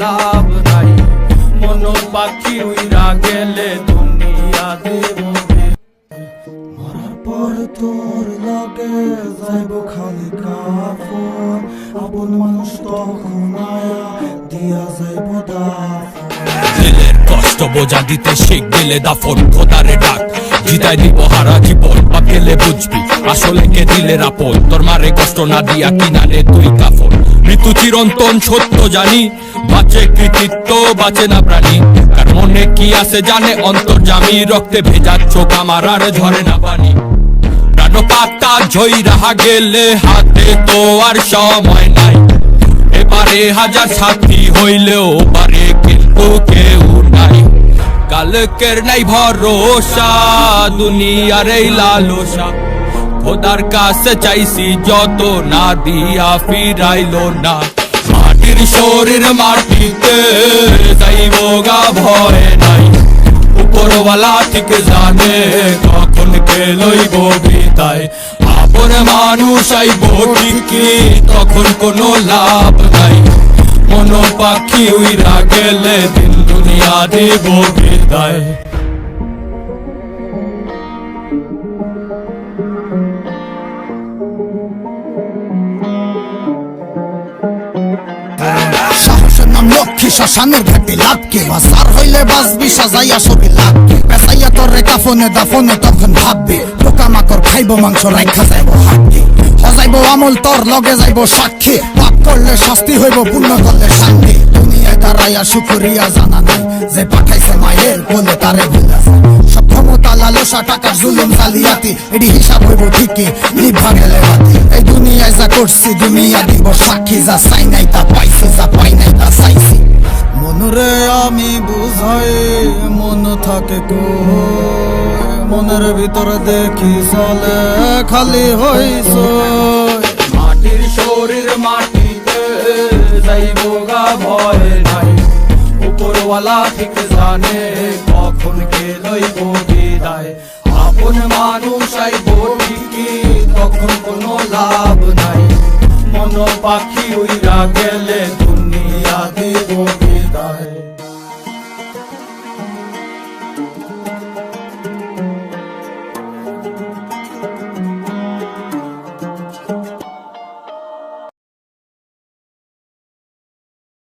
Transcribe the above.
লাভ নাই। মন পাখি উইরা গেলে দুনিয়া দেব। মরার পর তোর লাগে যাইব খালি কাফন, আপন মানুষ তখন আয়া দিয়া যাইব দাফন। দিলের কষ্ট বোঝা দিতে শিখ দিলে দাফন, খোদারে ডাক জিতাই দিব হারা জীবন। বা গেলে বুঝবি আসলে কে দিলের আপন, তোর মারে কষ্ট না দিয়া কিনারে তুই কাফন। মৃত্যু চিরন্তন সত্য জানি, বাঁচে কৃতিত্ব বাঁচে না প্রাণী। কার মনে কি আছে জানে অন্তর্যামী, রক্তে ভেজা চোখ আমার আর ঝরে না পানি। প্রাণ পাতা ঝই রাহা গেলে হাতে তো আর সময় নাই। এবারে হাজার সাথী হইলেও পারে কিন্তু কেউ নাই। কালকের নাই ভরসা দুনিয়ার এই লালসা, খোদার কাছে চাইছি যত না দিয়া ফিরাইলো না। মাটির শরীর মাটিতে যাইব গা ভয় নাই, উপরওয়ালা ঠিক জানে কখন কে লইব বিদায়। আপন মানুষ আইব ঠিকই তখন কোনো লাভ নাই, মন পাখি উইরা গেলে দিন দুনিয়া দেব বিদায়। সাহসের নাম লক্ষ্মী, শ্মশানের ঘাটে লাভকে, বাজার হইলে বাজবি সাজাইয়া ছবি লাগবে। পেঁচাইয়া তোরে কাফনে দাফনে তখন ভাববে, পোকামাকড় খাইব মাংস রাইখা যাইব হাঁটতে। হজাইব আমল তোর লগে যাইব সাক্ষী, পাপ করলে শাস্তি হইব পুণ্য করলে শান্তি। দুনিয়ায় দাঁড়াইয়া শুকরিয়া জানা নাই, যে পাঠাইছে মায়ের বলে তারে ভুলা যায়। সব ক্ষমতা লালসা টাকার জুলুম জালিয়াতি, এটি হিসাব হইব ঠিকই নিভা গেলে বাতি। এই দুনিয়ায় যা করছি দুনিয়া দিব সাক্ষী, যা চাই নাই তা পাইছি, যা পাই নাই তা চাইছি। মনরে আমি বুঝাই মন থাকে কই, মনের ভিতরে দেখি চলে খালি হইছ। মাটির শরীর মাটিতে যাইব গা ভয় নাই, উপরওয়ালা ঠিক জানে কখন কে লইব বিদায়। আপন মানুষ আইব ঠিকই তখন কোনো লাভ নাই, মন পাখি উইরা গেলে দুনিয়া দেব।